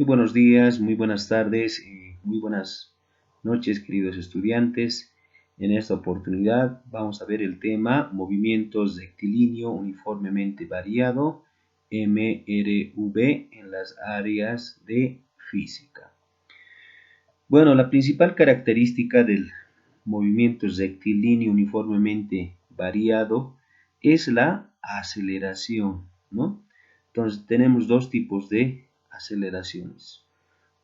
Muy buenos días, muy buenas tardes y muy buenas noches, queridos estudiantes. En esta oportunidad vamos a ver el tema movimientos rectilíneo uniformemente variado, MRV, en las áreas de física. Bueno, la principal característica del movimiento rectilíneo uniformemente variado es la aceleración, ¿no? Entonces tenemos dos tipos de aceleraciones.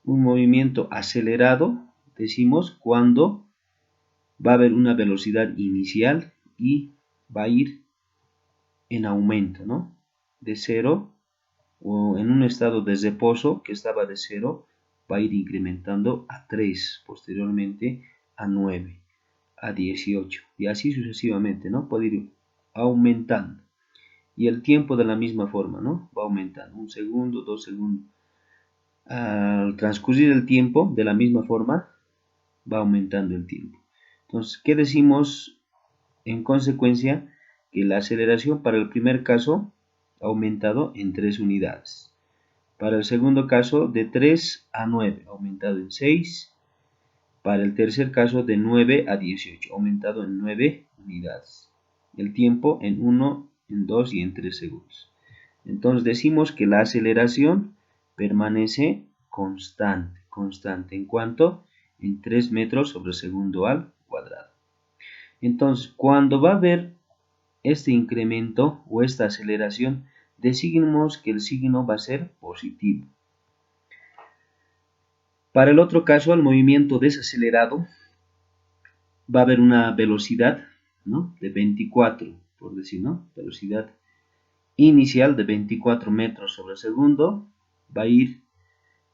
Un movimiento acelerado, decimos, cuando va a haber una velocidad inicial y va a ir en aumento, ¿no? De 0 o en un estado de reposo que estaba de 0, va a ir incrementando a 3, posteriormente a 9, a 18 y así sucesivamente, ¿no? Puede ir aumentando. Y el tiempo de la misma forma, ¿no? Va aumentando, 1 segundo, 2 segundos. Al transcurrir el tiempo, de la misma forma, va aumentando el tiempo. Entonces, ¿qué decimos en consecuencia? Que la aceleración para el primer caso ha aumentado en 3 unidades. Para el segundo caso, de 3 a 9, ha aumentado en 6. Para el tercer caso, de 9 a 18, ha aumentado en 9 unidades. El tiempo en 1, en 2 y en 3 segundos. Entonces decimos que la aceleración permanece constante. ¿En cuanto? En 3 metros sobre segundo al cuadrado. Entonces, cuando va a haber este incremento o esta aceleración, designemos que el signo va a ser positivo. Para el otro caso, el movimiento desacelerado, va a haber una velocidad, ¿no?, de 24, por decir, ¿no? Velocidad inicial de 24 metros sobre segundo, va a ir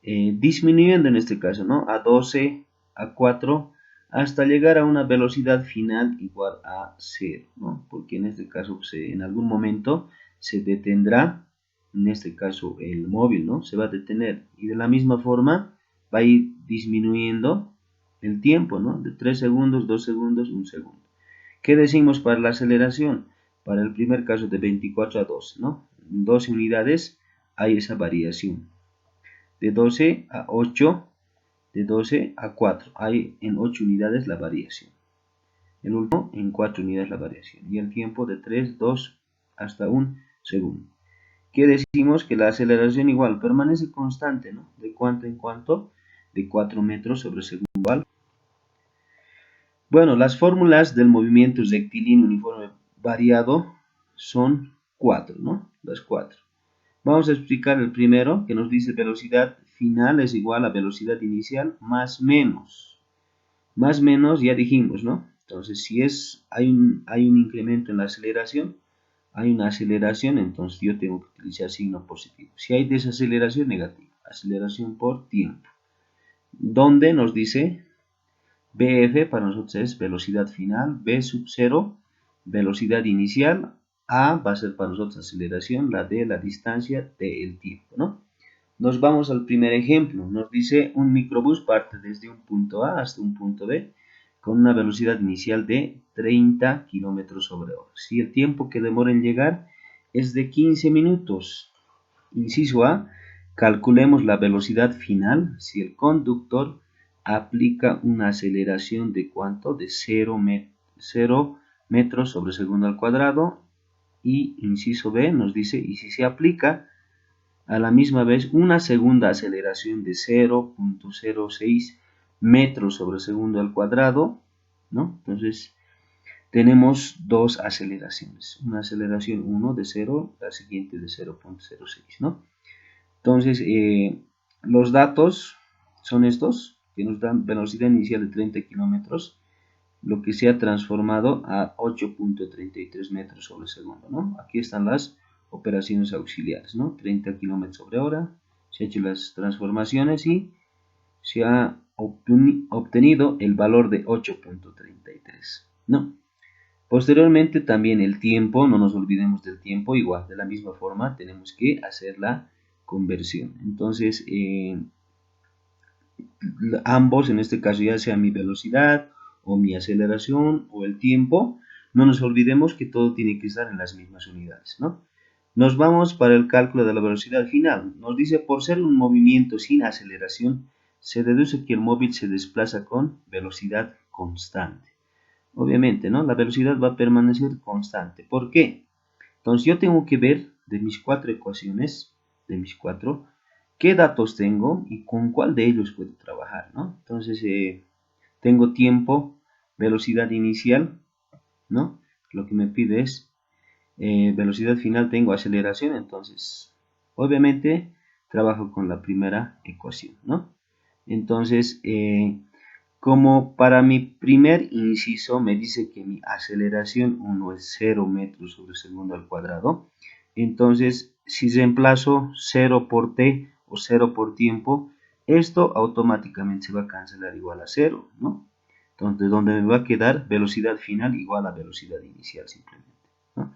disminuyendo en este caso, ¿no? A 12, a 4, hasta llegar a una velocidad final igual a 0, ¿no? Porque en este caso en algún momento se detendrá, en este caso el móvil, ¿no? Se va a detener y de la misma forma va a ir disminuyendo el tiempo, ¿no? De 3 segundos, 2 segundos, 1 segundo. ¿Qué decimos para la aceleración? Para el primer caso de 24 a 12, ¿no? En 12 unidades hay esa variación. De 12 a 8, de 12 a 4, hay en 8 unidades la variación. El último en 4 unidades la variación. Y el tiempo de 3, 2 hasta 1 segundo. ¿Qué decimos? Que la aceleración igual permanece constante, ¿no? ¿De cuánto en cuánto? De 4 metros sobre segundo. Bueno, las fórmulas del movimiento rectilíneo uniforme variado son 4, ¿no? Las 4. Vamos a explicar el primero, que nos dice velocidad final es igual a velocidad inicial más menos. Más menos ya dijimos, ¿no? Entonces, si hay un incremento en la aceleración, hay una aceleración, entonces yo tengo que utilizar signo positivo. Si hay desaceleración, negativo. Aceleración por tiempo. Donde nos dice BF para nosotros es velocidad final, B sub 0, velocidad inicial, A va a ser para nosotros aceleración, la D la distancia, T el tiempo, ¿no? Nos vamos al primer ejemplo, nos dice un microbús parte desde un punto A hasta un punto B con una velocidad inicial de 30 km sobre hora. Si el tiempo que demora en llegar es de 15 minutos, inciso A, calculemos la velocidad final si el conductor aplica una aceleración de ¿cuánto? De 0 metros sobre segundo al cuadrado. Y inciso B nos dice, y si se aplica a la misma vez una segunda aceleración de 0.06 metros sobre segundo al cuadrado, ¿no? Entonces tenemos dos aceleraciones, una aceleración 1 de 0, la siguiente de 0.06, ¿no? Entonces, los datos son estos, que nos dan velocidad inicial de 30 kilómetros, lo que se ha transformado a 8.33 metros sobre segundo, ¿no? Aquí están las operaciones auxiliares, ¿no? 30 kilómetros sobre hora, se han hecho las transformaciones y se ha obtenido el valor de 8.33, ¿no? Posteriormente también el tiempo, no nos olvidemos del tiempo, igual, de la misma forma tenemos que hacer la conversión. Entonces, ambos, en este caso ya sea mi velocidad o mi aceleración o el tiempo, no nos olvidemos que todo tiene que estar en las mismas unidades, ¿no? Nos vamos para el cálculo de la velocidad final. Nos dice, por ser un movimiento sin aceleración, se deduce que el móvil se desplaza con velocidad constante. Obviamente, ¿no? La velocidad va a permanecer constante. ¿Por qué? Entonces yo tengo que ver de mis cuatro ecuaciones, qué datos tengo y con cuál de ellos puedo trabajar, ¿no? Entonces tengo tiempo, velocidad inicial, ¿no? Lo que me pide es velocidad final, tengo aceleración, entonces obviamente trabajo con la primera ecuación, ¿no? Entonces, como para mi primer inciso me dice que mi aceleración 1 es 0 metros sobre segundo al cuadrado, entonces si reemplazo 0 por t o 0 por tiempo, esto automáticamente se va a cancelar igual a 0, ¿no? Entonces, donde me va a quedar velocidad final igual a velocidad inicial simplemente, ¿no?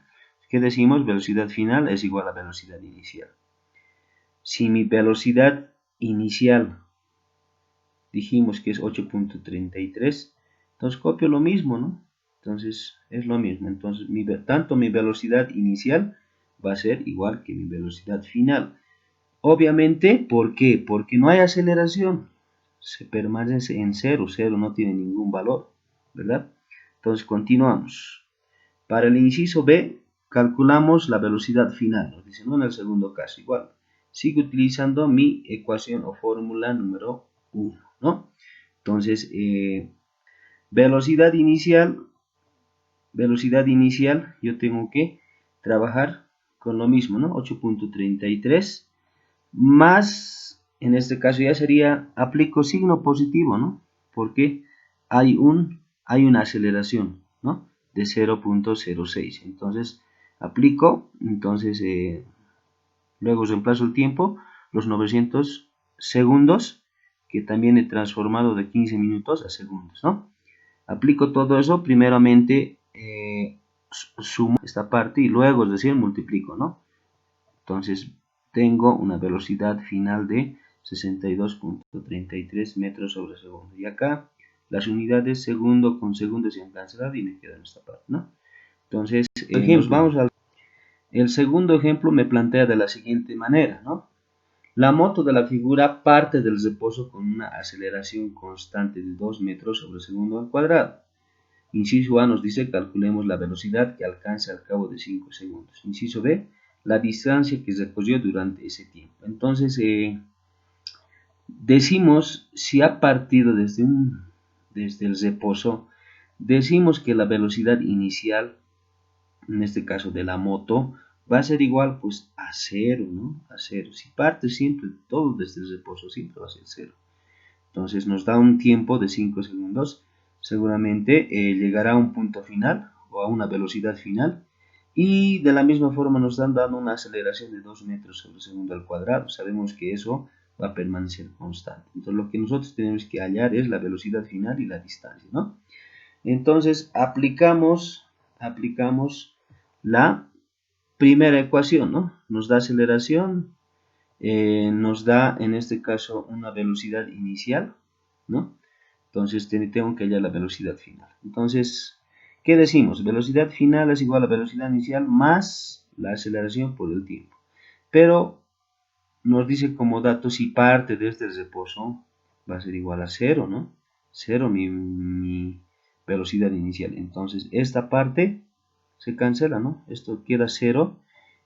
¿Qué decimos? Velocidad final es igual a velocidad inicial. Si mi velocidad inicial dijimos que es 8.33, entonces copio lo mismo, ¿no? Entonces es lo mismo. Entonces tanto mi velocidad inicial va a ser igual que mi velocidad final. Obviamente, ¿por qué? Porque no hay aceleración. Se permanece en cero, cero no tiene ningún valor, ¿verdad? Entonces continuamos. Para el inciso B, calculamos la velocidad final. Nos dice, ¿no? En el segundo caso, igual. Sigo utilizando mi ecuación o fórmula número 1, ¿no? Entonces, velocidad inicial, yo tengo que trabajar con lo mismo, ¿no? 8.33 más, en este caso ya sería, aplico signo positivo, ¿no? Porque hay una aceleración, ¿no? De 0.06. Entonces, aplico, entonces, luego reemplazo el tiempo, los 900 segundos, que también he transformado de 15 minutos a segundos, ¿no? Aplico todo eso, primeramente sumo esta parte y luego, es decir, multiplico, ¿no? Entonces tengo una velocidad final de 62.33 metros sobre segundo. Y acá las unidades segundo con segundo se han cancelado y me queda en esta parte, ¿no? Entonces, nos vamos al... El segundo ejemplo me plantea de la siguiente manera, ¿no? La moto de la figura parte del reposo con una aceleración constante de 2 metros sobre segundo al cuadrado. Inciso A nos dice calculemos la velocidad que alcanza al cabo de 5 segundos. Inciso B, la distancia que recorrió durante ese tiempo. Entonces, decimos, si ha partido desde el reposo, decimos que la velocidad inicial, en este caso de la moto, va a ser igual pues a cero, ¿no? A cero. Si parte siempre, todo desde el reposo, siempre va a ser cero. Entonces nos da un tiempo de 5 segundos. Seguramente llegará a un punto final o a una velocidad final. Y de la misma forma nos están dando una aceleración de 2 metros sobre segundo al cuadrado. Sabemos que eso va a permanecer constante. Entonces lo que nosotros tenemos que hallar es la velocidad final y la distancia, ¿no? Entonces aplicamos la primera ecuación, ¿no? Nos da aceleración, nos da en este caso una velocidad inicial, ¿no? Entonces tengo que hallar la velocidad final. Entonces, ¿qué decimos? Velocidad final es igual a velocidad inicial más la aceleración por el tiempo. Pero nos dice como dato si parte desde el reposo va a ser igual a cero, ¿no? Cero mi velocidad inicial. Entonces esta parte se cancela, ¿no? Esto queda cero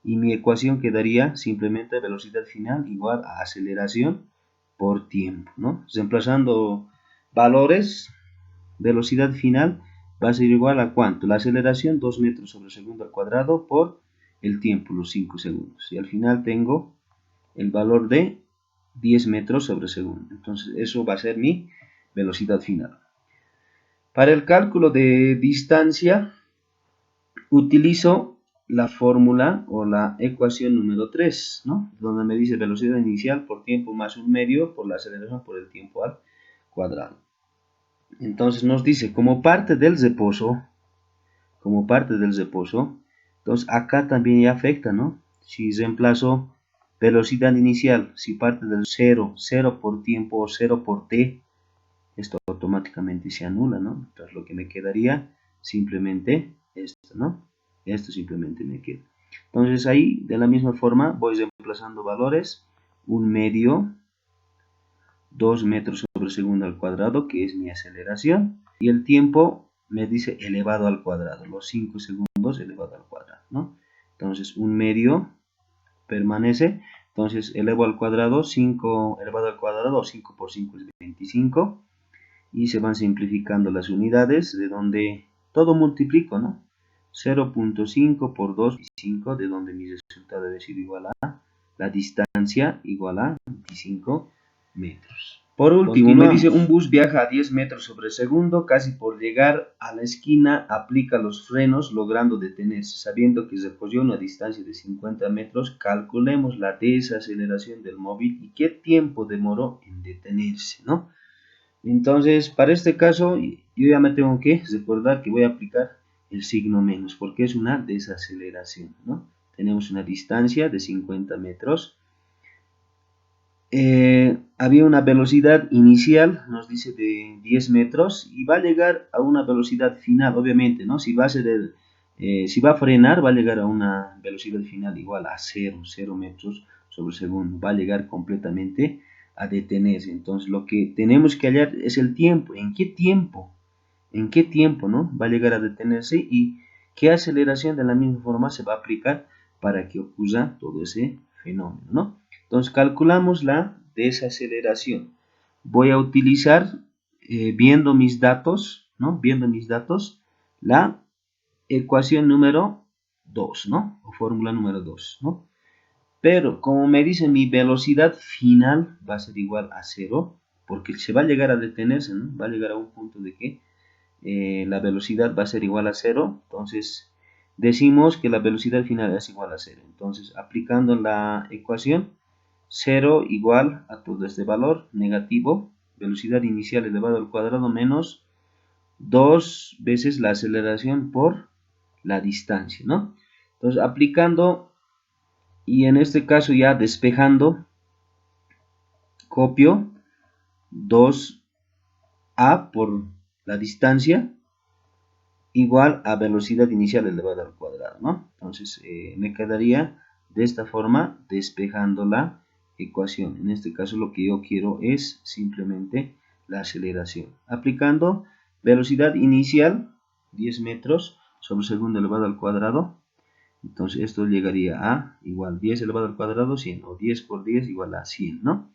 y mi ecuación quedaría simplemente velocidad final igual a aceleración por tiempo, ¿no? Reemplazando valores, velocidad final va a ser igual a ¿cuánto? La aceleración 2 metros sobre segundo al cuadrado por el tiempo, los 5 segundos. Y al final tengo el valor de 10 metros sobre segundo. Entonces eso va a ser mi velocidad final. Para el cálculo de distancia utilizo la fórmula o la ecuación número 3, ¿no? Donde me dice velocidad inicial por tiempo más un medio por la aceleración por el tiempo al cuadrado. Entonces nos dice como parte del reposo, entonces acá también ya afecta, ¿no? Si reemplazo velocidad inicial, si parte del 0, 0 por tiempo o 0 por t, esto automáticamente se anula, ¿no? Entonces lo que me quedaría simplemente esto, ¿no? Esto simplemente me queda. Entonces ahí de la misma forma voy reemplazando valores, 1/2, 2 metros sobre segundo al cuadrado, que es mi aceleración, y el tiempo me dice elevado al cuadrado, los 5 segundos elevado al cuadrado, ¿no? Entonces 1/2 permanece, entonces elevo al cuadrado, 5 elevado al cuadrado, 5 por 5 es 25, y se van simplificando las unidades, de donde todo multiplico, ¿no? 0.5 por 2 y 5, de donde mi resultado debe ser igual a la distancia igual a 25 metros. Por último, me dice un bus viaja a 10 metros sobre segundo, casi por llegar a la esquina aplica los frenos logrando detenerse. Sabiendo que recorrió una distancia de 50 metros, calculemos la desaceleración del móvil y qué tiempo demoró en detenerse, ¿no? Entonces, para este caso, yo ya me tengo que recordar que voy a aplicar el signo menos, porque es una desaceleración, ¿no? Tenemos una distancia de 50 metros. Había una velocidad inicial, nos dice de 10 metros, y va a llegar a una velocidad final, obviamente, ¿no? Si va a frenar, va a llegar a una velocidad final igual a 0 metros sobre segundo, va a llegar completamente a detenerse. Entonces lo que tenemos que hallar es el tiempo, ¿en qué tiempo, ¿no? Va a llegar a detenerse y qué aceleración de la misma forma se va a aplicar para que ocurra todo ese fenómeno, ¿no? Entonces calculamos la desaceleración. Voy a utilizar, viendo mis datos, ¿no? Viendo mis datos, la ecuación número 2, ¿no? O fórmula número 2, ¿no? Pero como me dice mi velocidad final va a ser igual a 0, porque se va a llegar a detenerse, ¿no? Va a llegar a un punto de que la velocidad va a ser igual a 0, entonces decimos que la velocidad final es igual a 0. Entonces aplicando la ecuación, 0 igual a todo este valor negativo, velocidad inicial elevado al cuadrado menos 2 veces la aceleración por la distancia, ¿no? Entonces aplicando, y en este caso ya despejando, copio 2a por la distancia igual a velocidad inicial elevada al cuadrado, ¿no? Entonces me quedaría de esta forma despejando la ecuación. En este caso lo que yo quiero es simplemente la aceleración. Aplicando velocidad inicial 10 metros sobre segundo elevado al cuadrado. Entonces esto llegaría a igual 10 elevado al cuadrado 100, o 10 por 10 igual a 100, ¿no?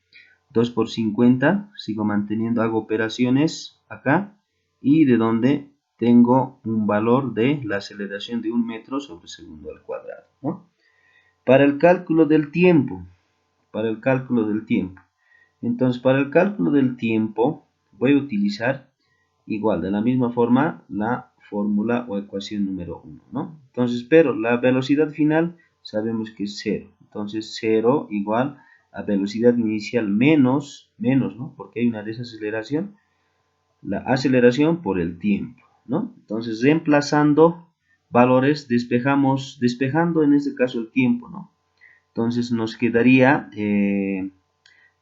2 por 50, sigo manteniendo, hago operaciones acá, y de donde tengo un valor de la aceleración de 1 metro sobre segundo al cuadrado, ¿no? Para el cálculo del tiempo, entonces para el cálculo del tiempo voy a utilizar igual, de la misma forma, la fórmula o ecuación número 1, ¿no? Entonces, pero la velocidad final sabemos que es 0. Entonces, 0 igual a velocidad inicial menos, ¿no? Porque hay una desaceleración, la aceleración por el tiempo, ¿no? Entonces, reemplazando valores, despejando en este caso el tiempo, ¿no? Entonces, nos quedaría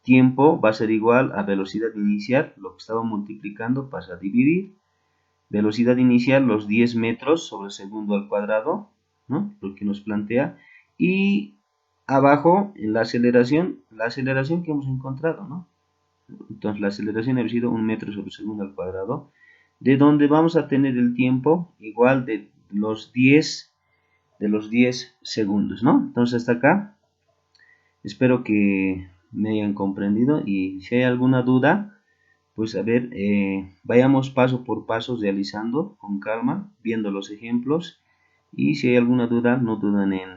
tiempo va a ser igual a velocidad inicial, lo que estaba multiplicando pasa a dividir, velocidad inicial los 10 metros sobre segundo al cuadrado, ¿no? Lo que nos plantea, y abajo en la aceleración que hemos encontrado, ¿no? Entonces la aceleración ha sido 1 metro sobre segundo al cuadrado, de donde vamos a tener el tiempo igual de los 10 segundos, ¿no? Entonces hasta acá, espero que me hayan comprendido, y si hay alguna duda, pues a ver, vayamos paso por paso realizando con calma, viendo los ejemplos, y si hay alguna duda, no duden en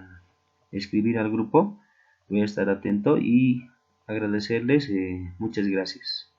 escribir al grupo. Voy a estar atento y agradecerles, muchas gracias.